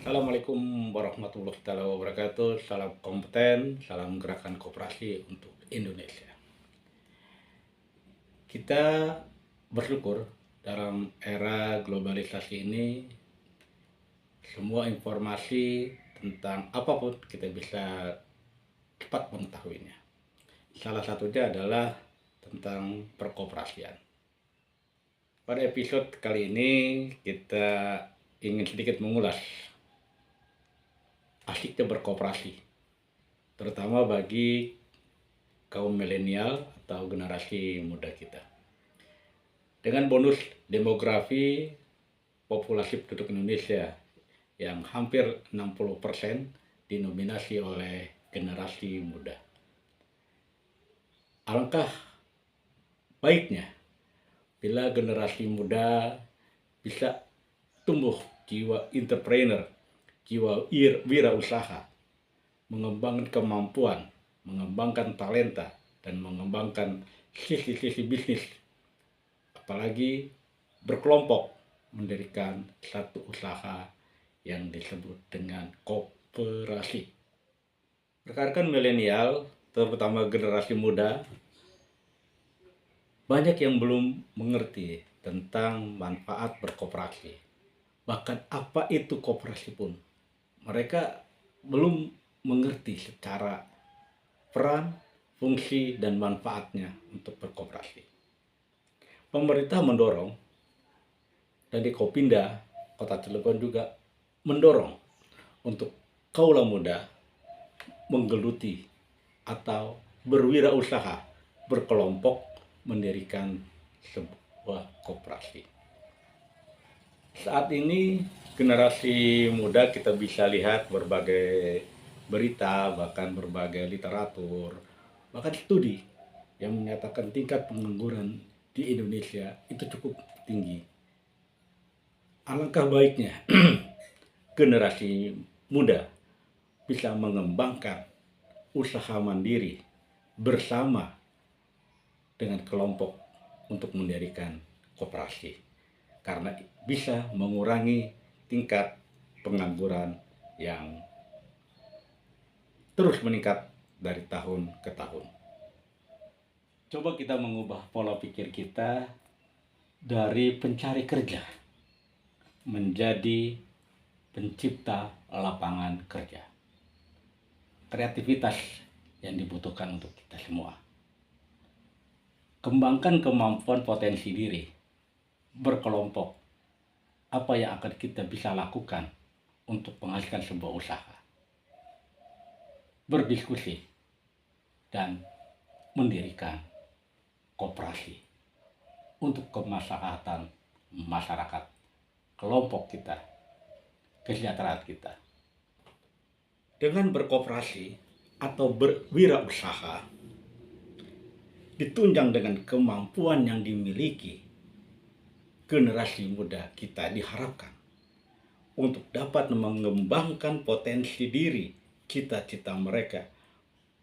Assalamualaikum warahmatullahi wabarakatuh. Salam kompeten, salam gerakan koperasi untuk Indonesia. Kita bersyukur dalam era globalisasi ini, semua informasi tentang apapun kita bisa cepat mengetahuinya. Salah satunya adalah tentang perkoperasian. Pada episode kali ini kita ingin sedikit mengulas asiknya berkooperasi, terutama bagi kaum milenial atau generasi muda kita. Dengan bonus demografi populasi penduduk Indonesia yang hampir 60% dinominasi oleh generasi muda. Alangkah baiknya bila generasi muda bisa tumbuh jiwa entrepreneur, jiwa wirausaha, mengembangkan kemampuan, mengembangkan talenta, dan mengembangkan sisi-sisi bisnis, apalagi berkelompok mendirikan satu usaha yang disebut dengan koperasi. Rekan-rekan milenial, terutama generasi muda, banyak yang belum mengerti tentang manfaat berkoperasi. Bahkan apa itu koperasi pun, mereka belum mengerti secara peran, fungsi, dan manfaatnya untuk berkoperasi. Pemerintah mendorong, dan di Kopinda, Kota Cilegon juga mendorong untuk kaula muda menggeluti atau berwirausaha, berkelompok mendirikan sebuah koperasi. Saat ini generasi muda kita bisa lihat berbagai berita, bahkan berbagai literatur, bahkan studi yang menyatakan tingkat pengangguran di Indonesia itu cukup tinggi. Alangkah baiknya generasi muda bisa mengembangkan usaha mandiri bersama dengan kelompok untuk mendirikan koperasi, karena bisa mengurangi tingkat pengangguran yang terus meningkat dari tahun ke tahun. Coba kita mengubah pola pikir kita dari pencari kerja menjadi pencipta lapangan kerja. Kreativitas yang dibutuhkan untuk kita semua. Kembangkan kemampuan potensi diri, berkelompok. Apa yang akan kita bisa lakukan untuk menghasilkan sebuah usaha. Berdiskusi dan mendirikan koperasi untuk kemaslahatan masyarakat, kelompok kita, kesejahteraan kita. Dengan berkoperasi atau berwirausaha, ditunjang dengan kemampuan yang dimiliki, generasi muda kita diharapkan untuk dapat mengembangkan potensi diri, cita-cita mereka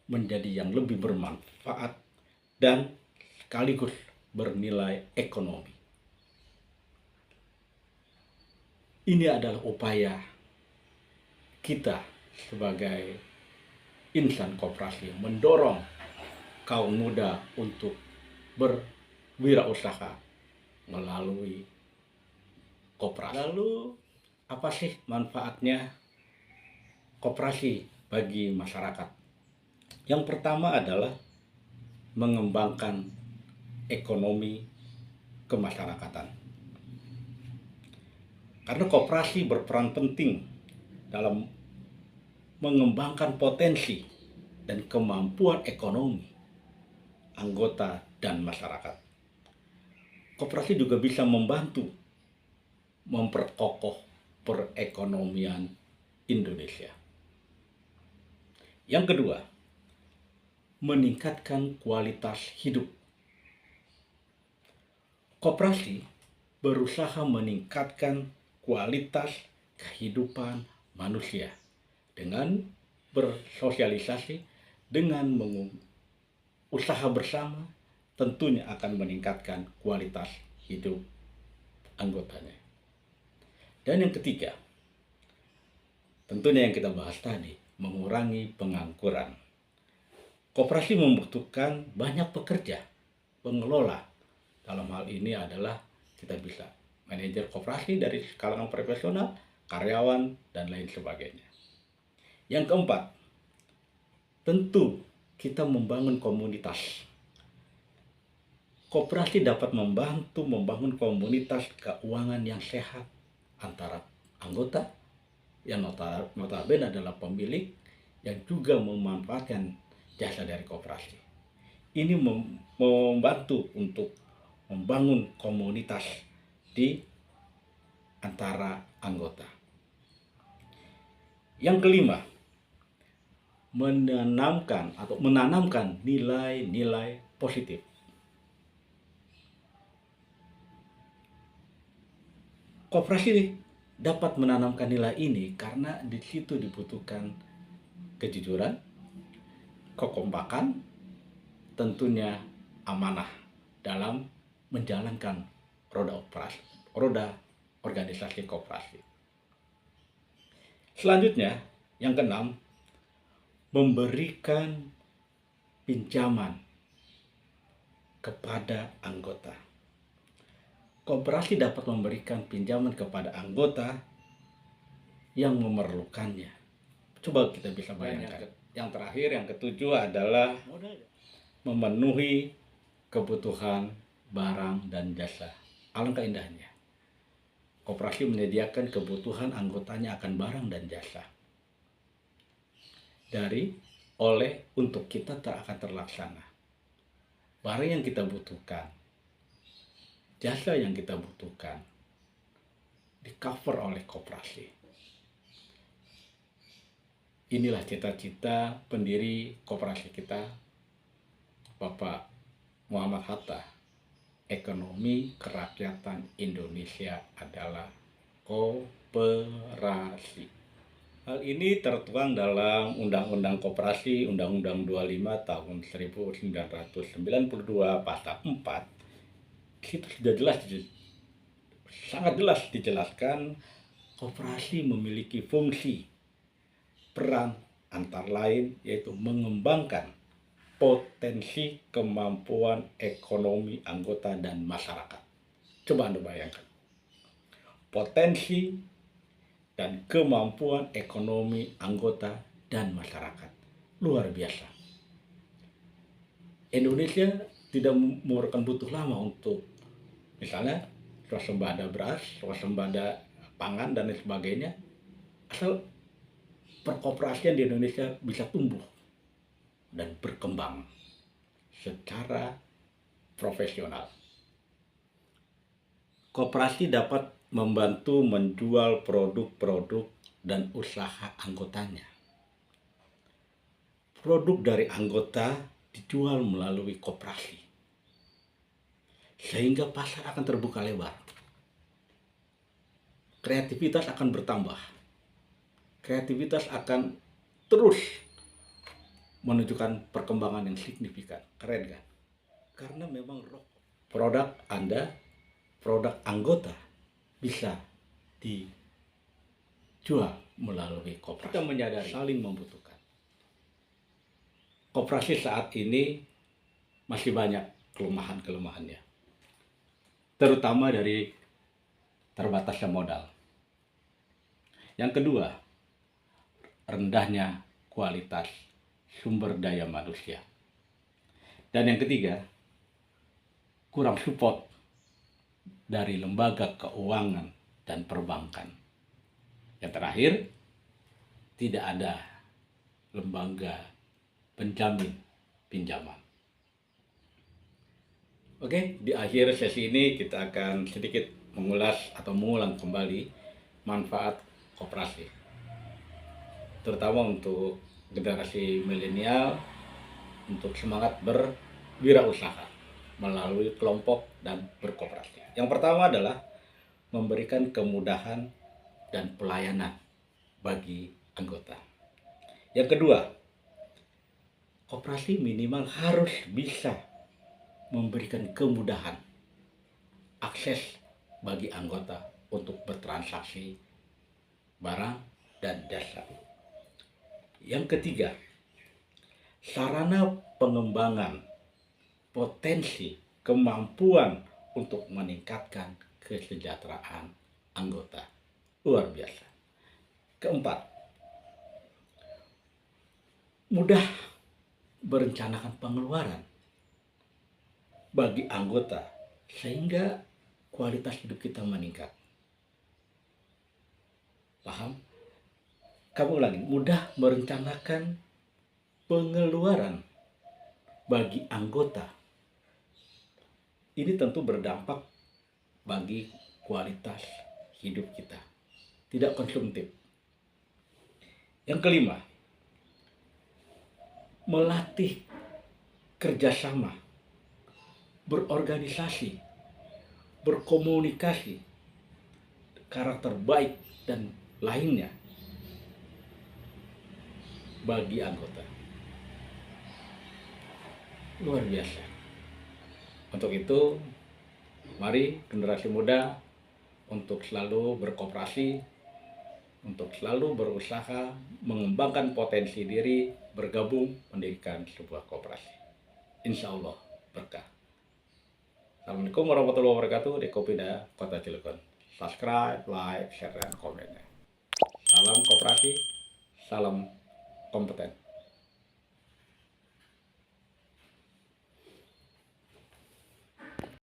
menjadi yang lebih bermanfaat dan sekaligus bernilai ekonomi. Ini adalah upaya kita sebagai insan koperasi mendorong kaum muda untuk berwirausaha melalui koperasi. Lalu apa sih manfaatnya koperasi bagi masyarakat? Yang pertama adalah mengembangkan ekonomi kemasyarakatan. Karena koperasi berperan penting dalam mengembangkan potensi dan kemampuan ekonomi anggota dan masyarakat. Koperasi juga bisa membantu memperkokoh perekonomian Indonesia. Yang kedua, meningkatkan kualitas hidup. Koperasi berusaha meningkatkan kualitas kehidupan manusia dengan bersosialisasi, dengan usaha bersama, tentunya akan meningkatkan kualitas hidup anggotanya. Dan yang ketiga, tentunya yang kita bahas tadi, mengurangi pengangguran. Koperasi membutuhkan banyak pekerja, pengelola. Dalam hal ini adalah kita bisa manajer koperasi dari kalangan profesional, karyawan, dan lain sebagainya. Yang keempat, tentu kita membangun komunitas. Koperasi dapat membantu membangun komunitas keuangan yang sehat antara anggota yang notabene adalah pemilik yang juga memanfaatkan jasa dari koperasi. Ini membantu untuk membangun komunitas di antara anggota. Yang kelima, menanamkan nilai-nilai positif. Koperasi dapat menanamkan nilai ini karena di situ dibutuhkan kejujuran, kekompakan, tentunya amanah dalam menjalankan roda organisasi koperasi. Selanjutnya, yang keenam, memberikan pinjaman kepada anggota. Koperasi dapat memberikan pinjaman kepada anggota yang memerlukannya. Coba kita bisa bayangkan. Yang terakhir, yang ketujuh adalah memenuhi kebutuhan barang dan jasa. Alangkah indahnya. Koperasi menyediakan kebutuhan anggotanya akan barang dan jasa. Untuk kita akan terlaksana. Barang yang kita butuhkan, jasa yang kita butuhkan, di-cover oleh koperasi. Inilah cita-cita pendiri koperasi kita, Bapak Muhammad Hatta. Ekonomi kerakyatan Indonesia adalah koperasi. Hal ini tertuang dalam Undang-Undang Koperasi, Undang-Undang 25 tahun 1992 pasal 4. Itu sudah sangat jelas dijelaskan koperasi memiliki fungsi, peran antara lain yaitu mengembangkan potensi kemampuan ekonomi anggota dan masyarakat. Coba Anda bayangkan. Potensi dan kemampuan ekonomi anggota dan masyarakat. Luar biasa. Indonesia tidak memerlukan butuh lama untuk misalnya swasembada beras, swasembada pangan, dan lain sebagainya. Asal perkoperasian di Indonesia bisa tumbuh dan berkembang secara profesional. Koperasi dapat membantu menjual produk-produk dan usaha anggotanya. Produk dari anggota dijual melalui koperasi, sehingga pasar akan terbuka lebar. Kreativitas akan bertambah. Kreativitas akan terus menunjukkan perkembangan yang signifikan. Keren kan? Karena memang produk Anda, produk anggota bisa dijual melalui koperasi. Kita menyadari saling membutuhkan. Koperasi saat ini masih banyak kelemahan-kelemahannya. Terutama dari terbatasnya modal. Yang kedua, rendahnya kualitas sumber daya manusia. Dan yang ketiga, kurang support dari lembaga keuangan dan perbankan. Yang terakhir, tidak ada lembaga penjamin pinjaman. Oke, di akhir sesi ini kita akan sedikit mengulang kembali manfaat koperasi, terutama untuk generasi milenial untuk semangat berwirausaha melalui kelompok dan berkoperasi. Yang pertama adalah memberikan kemudahan dan pelayanan bagi anggota. Yang kedua, koperasi minimal harus bisa memberikan kemudahan akses bagi anggota untuk bertransaksi barang dan jasa. Yang ketiga, sarana pengembangan potensi kemampuan untuk meningkatkan kesejahteraan anggota. Luar biasa. Keempat, mudah merencanakan pengeluaran bagi anggota sehingga kualitas hidup kita meningkat. Paham? Kamu lagi, mudah merencanakan pengeluaran bagi anggota. Ini tentu berdampak bagi kualitas hidup kita, tidak konsumtif. Yang kelima, melatih kerjasama, berorganisasi, berkomunikasi, karakter baik, dan lainnya bagi anggota. Luar biasa. Untuk itu, mari generasi muda untuk selalu berkooperasi, untuk selalu berusaha mengembangkan potensi diri, bergabung mendirikan sebuah koperasi. Insya Allah berkah. Assalamualaikum warahmatullahi wabarakatuh. Dekopida Kota Cilegon. Subscribe, like, share, dan komen. Salam koperasi, salam kompeten.